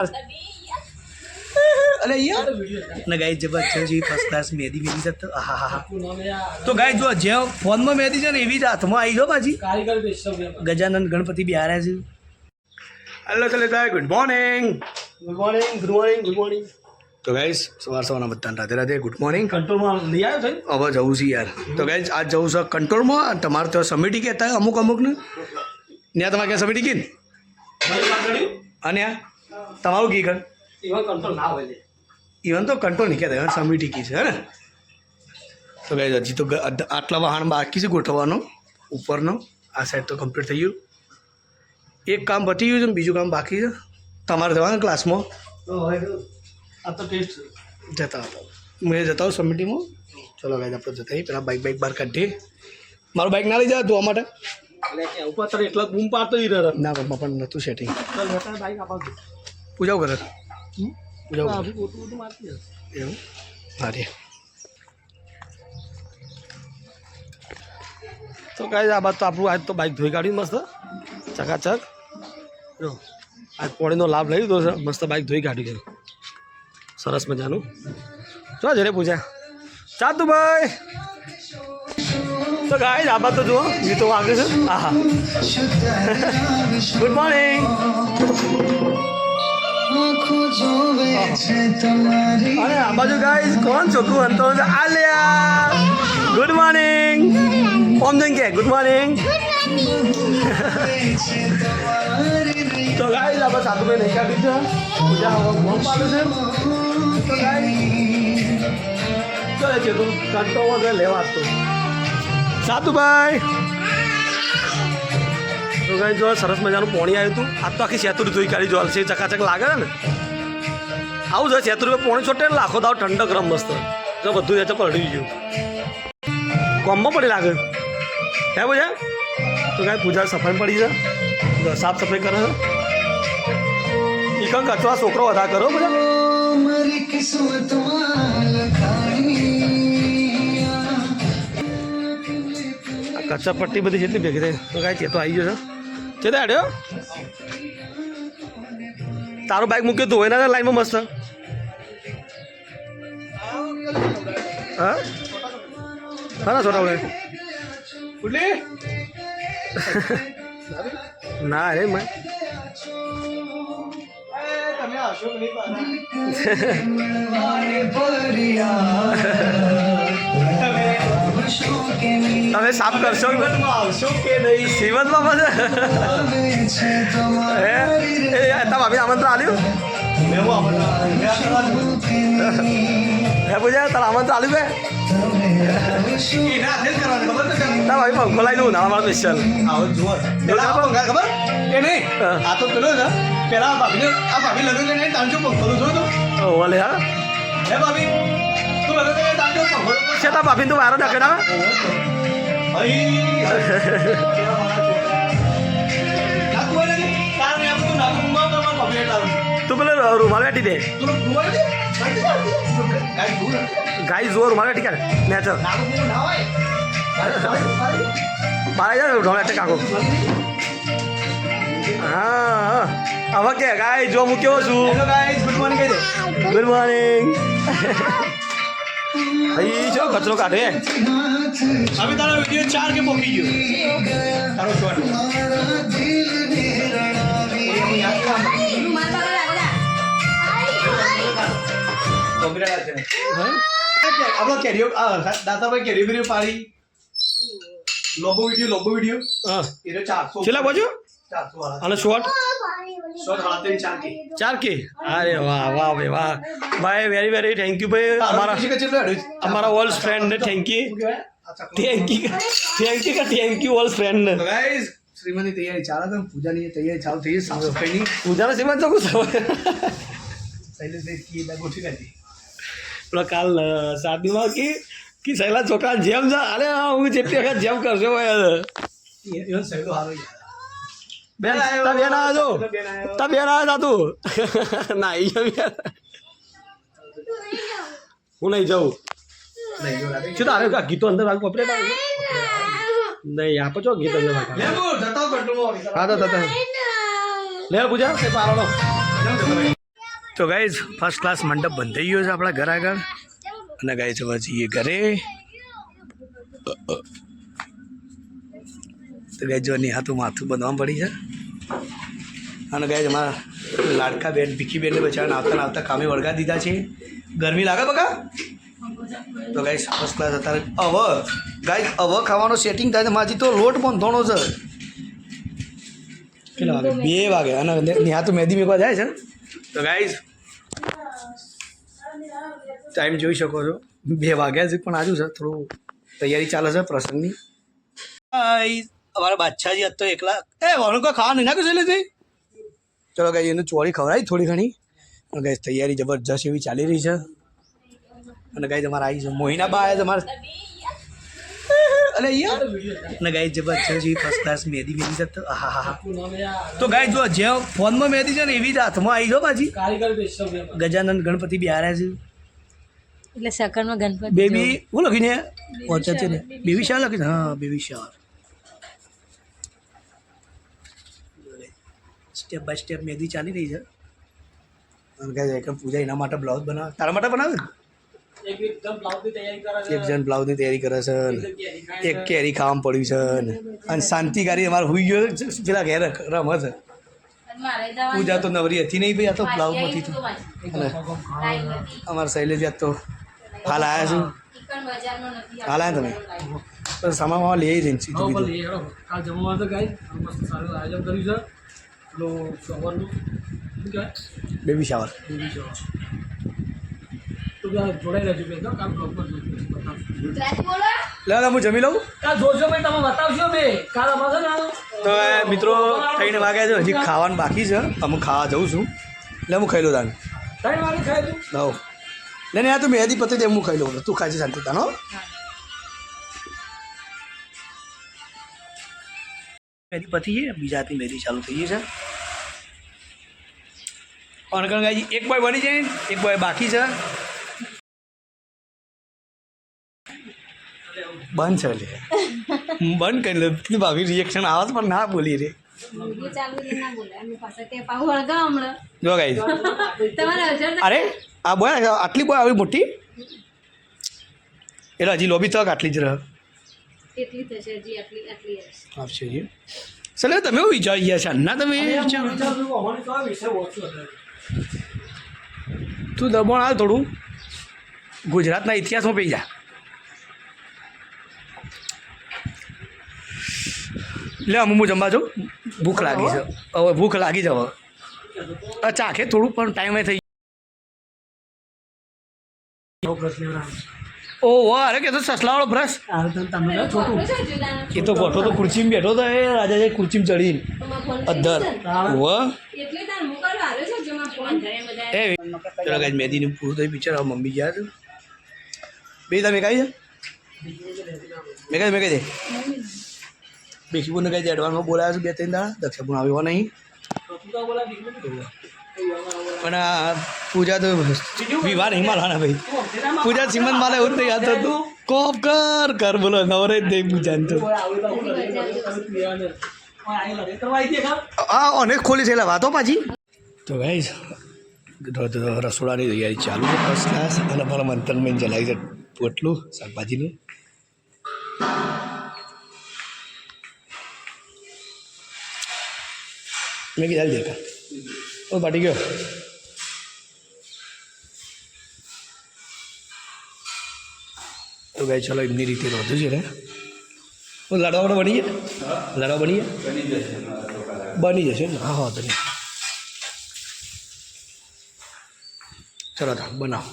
अरे यार ना गाइस जबरदस्त जी फर्स्ट क्लास मेहंदी मेहंदी सब तो हा हा हा तो गाइस जो जे फोन में मेहंदी છે ને એવી જ હાથમાં આવી ગયો પાછી ગજાનંદ ગણપતિ બી હાર્યા છે હેલો ચલે guys good morning good morning good morning good morning તો ગાઈસ સવારના બધાને રાધે રાધે ગુડ મોર્નિંગ કંટ્રોલમાં લઈ આવ્યો છે હવે જવું છે યાર તો ગાઈસ આજ જવું છે કંટ્રોલમાં તમારે તો સમિટી કહેતા અમુક અમુકને ત્યાં તમારે ક્યાં સમિટી કીને અને તમારું કી કર ઇવન કંટ્રોલ ના હોય ઇવન તો કંટ્રોલ નહીં કહેતા સમિટી કી છે હે ને તો ગાઈસ હજી તો આટલા વાહન બાકી છે ગોઠવવાનો ઉપરનો આ સાઈડ તો કમ્પ્લીટ થઈ ગયું એક કામ પતી ગયું છે ને બીજું કામ બાકી છે તમારે જવાનું ક્લાસમાં આ તો ટેસ્ટ જતા હતા હું જતા હોઉં સમિટીમાં ચલો ગાઈસ આપણે જતા રહીએ પેલા બાઇક બહાર કાઢીએ મારું બાઇક ના લઈ જાય ધોવા માટે ઉપર તારે એટલા બૂમ પાડતો જ રહે ના પપ્પા પણ નહોતું સેટિંગ બાઈક આપા પૂજાઓ કરે પૂજાઓ મારતી એવું હારે તો કાંઈ આ બાદ તો આપણું આજ તો બાઇક ધોઈ કાઢ્યું મસ્ત ચકાચક જો આજ પોણીનો લાભ લઈ લીધો છે મસ્ત બાઇક ધોઈ કાઢ્યું છે સરસ મજાનું જો જરે પૂજા ચાતું ભાઈ તો ગાય આ બાદ તો જુઓ ગીતો વાગે છે હા હા ગુડ મોર્નિંગ અરે આ બાજુ ગાઈસ કોણ છોકરું અંતો આલ્યા ગુડ મોર્નિંગ ઓમ જન કે ગુડ મોર્નિંગ તો ગાઈસ આ બસ સાધુ ભાઈ નહીં કાઢી છે પૂજા હવે મોમ પાડે છે તો ગાઈસ ચલે છે તું કંટો વગર લેવા તો સાધુભાઈ તો ગાઈસ જો સરસ મજાનું પોણી આવ્યું હતું આજ તો આખી સેતુરી ધોઈ કાઢી જો છે ચકાચક લાગે ને આવું છે સેતુરી પોણી છોટે લાખો દાવ ઠંડક રમ મસ્ત જો બધું એ પલટી ગયું કોમમાં પડી લાગે હે પૂજા તો કાંઈ પૂજા સફાઈ પડી છે સાફ સફાઈ કરે છે એ કંઈક કચવા છોકરો વધારે કરો બધા કચ્ચા પટ્ટી બધી જેટલી ભેગી થઈ તો કાંઈ ચેતો આવી ગયો છે ચેતો આડ્યો તારું બાઇક મૂક્યું તું હોય ને લાઈનમાં મસ્ત હા હા ના છોટા ઉડે ના અરે મેં તમે સાફ કરશો કે નહીં શ્રીમંતમાં બધા ભાભી આમંત્રણ આલ્યું હે પૂજા તારા આમંત્રણ આલ્યું બે ના ભાઈ પંખો લાવી દઉં નાના મારા સ્પેશિયલ ખબર એ નહીં આ તો પેલો છે પેલા ભાભી લગ્ન કરીને તાંજો પંખો જોયો તો ઓલે હા હે ભાભી તું લગ્ન કરીને તાંજો પંખો છે તા ભાભી તું મારો ડકડા તું પેલો રૂમાલ વેટી દે ગાય જો રૂમાલ વેટી કર નેચર મારે જાય રૂમાલ વેટે કાકો હા હવે કે ગાય જો હું કેવો છું ગુડ મોર્નિંગ કહી દે ગુડ મોર્નિંગ અહીં જો કચરો કાઢે હવે તારો વિડીયો 4 કે પોકી ગયો તારો શોટ આપણો કેરીઓ દાતાભાઈ કેરીઓ વિડીયો પાડી લોબો વિડીયો હા એનો 400 છેલ્લા બાજુ 400 અને શોર્ટ શોટ હાથે 4 કે 4 કે અરે વાહ વાહ ભાઈ વાહ ભાઈ વેરી વેરી થેન્ક યુ ભાઈ અમારા ઓલ્ડ ફ્રેન્ડ ને થેન્ક યુ ઓલ્ડ ફ્રેન્ડ ને ગાઈસ શ્રીમંતની તૈયારી ચાલે છે પૂજાની તૈયારી ચાલુ થઈ છે સાફ સફાઈની પૂજાનો શ્રીમંત તો કુછ શૈલેષભાઈ કી બેગ ગોઠવી કાઢી પેલો કાલ શાદીમાં કે સહેલા છોકરા જેમ જા અરે હું જેટલી વખત જેમ કરશો ભાઈ એનો સહેલો હારો બેન તા બેન આવ્યો તા બેન આવ્યો તું ના હું નહીં જાઉં શું તારે ગીતો અંદર વાગ કપડે નહીં આપો છો ગીત અંદર વાગ હા તો લે પૂજા પારો તો ગાઈઝ ફર્સ્ટ ક્લાસ મંડપ બંધાઈ ગયો છે આપણા ઘર આગળ અને ગાઈઝ હવે જઈએ ઘરે. તો ગાઈઝ જો નિહાતું માથું બંધવા પડી છે અને ગાઈઝ અમારા લાડકા બેન ભીખીબેનને બચારાને આવતા કામે વળગા દીધા છે. ગરમી લાગે બકા? તો ગાઈઝ ફર્સ્ટ ક્લાસ અત્યારે હવે ગાઈઝ હવે ખાવાનું સેટિંગ થાય છે. માજી તો લોટ બંધોણો છે. કેટલા વાગે? 2 વાગે અને નિહાતું મહેંદી મેકવા જાય છે. તો ગાઈઝ ટાઈમ જોઈ શકો છો 2 વાગ્યા છે પણ આજુ છે થોડું તૈયારી ચાલે છે પ્રસંગની. અમારા બાદશાહજી આજ તો એકલા વાળું કોઈ ખાવા નહીં નાખ્યું છે એટલે ચલો ગાઈ એનું ચોરી ખવડાવી થોડી ઘણી અને ગાઈ તૈયારી જબરજસ્ત એવી ચાલી રહી છે. અને ગાઈ તમારે આવી છે મોહિના બા આવ્યા તમારે અલે યાર અને ગાઈ જબરજસ્ત એવી ફર્સ્ટ ક્લાસ મહેંદી મેલી છે. તો હા હા તો ગાઈ જો જે ફોનમાં મહેંદી છે ને એવી જ હાથમાં આવી ગયો પાછી. ગજાનંદ ગણપતિ બિહાર્યા છે એટલે સકરમાં ગણપતિ બેબી હું લખીને પહોંચે છે ને બેબી શાહ લખીને હા baby Shah. Step by step mehndi ચાલી રહી છે. અને કહે છે પૂજા એના માટે બ્લાઉઝ બનાવે તારા માટે બનાવે ને એક જણ બ્લાઉઝની તૈયારી કરે છે એક કેરી ખાવામાં પડ્યું છે ને અને શાંતિકારી અમારે હોઈ ગયો પેલા ઘેર રમે છે. પૂજા તો નવરી હતી નહીં ભાઈ આ તો બ્લાઉઝમાંથી તો અને અમારા શૈલેજ તો હાલ આવ્યા છું. હાલ આવ્યા તમે તો સામાન લઈ જઈને સીધું બેબી શાવર. લે હું જમી લઉં તો મિત્રો થઈને વાગ્યા છે હજી ખાવાનું બાકી છે. હું ખાવા જઉં છું એટલે હું ખાઈ લઉં તાને હવ લે ને તું મહેંદી પતી દે હું ખાઈ લઉં તું ખાઈ છે શાંતિ તાનો. મહેંદી પતી છે બીજાથી મહેંદી ચાલુ થઈ છે. અનકણ ગાજી એક બોય બની જાય એક બોય બાકી છે બંધ છે લે બંધ કરી લે ભાભી રિએક્શન આવે પણ ના બોલી રે જો ગાઈ અરે આ બોય આટલી બોય આવી મોટી એટલે હજી લોબી તક આટલી જ રહે આપશે જી. સર તમે એવું વિચારી ગયા છે ના તમે તું દમણ આવે થોડું ગુજરાતના ઇતિહાસમાં પી જા. લે હું જમવા જાઉં ભૂખ લાગી છે હવે ભૂખ લાગી છે હવે ચાખે થોડું પણ ટાઈમે થઈ ઓહો અરે કે તો સસલાવાળો બ્રશ એ તો ગોઠો તો ખુરચીમાં બેઠો તો એ રાજા ખુરચીમાં ચડીને અધર એ ચલો ગાઈ મહેંદીનું પૂરું થયું પિક્ચર હવે મમ્મી ગયા છે બે તમે કાંઈ છે મેં કહી દે બેસીપુરને કહી દે એડવાન્સમાં બોલાવ્યા છું 2-3 દાડા દક્ષાપુર આવ્યો નહીં પણ આ પૂજા તો વિવાહ નહીં મારવાના ભાઈ પૂજા સિમંત માલે એવું જ નહીં હાથ હતું કોપ કર બોલો નવરે જ નહીં પૂજાને તો હા અનેક ખોલી છે એટલે વાતો પાછી. તો ભાઈ રસોડાની તૈયારી ચાલુ છે ફર્સ્ટ ક્લાસ અને મારા મંથનમેન જલાવી છે પોટલું શાકભાજીનું. મેં કીધા દેખા ઓ પાટી ગયો તો ગાઈ ચલો એમની રીતે રોધું છે ને લાડવા બની ગયા લાડવા બની જશે ને હા તો નહીં ચલો તો બનાવો.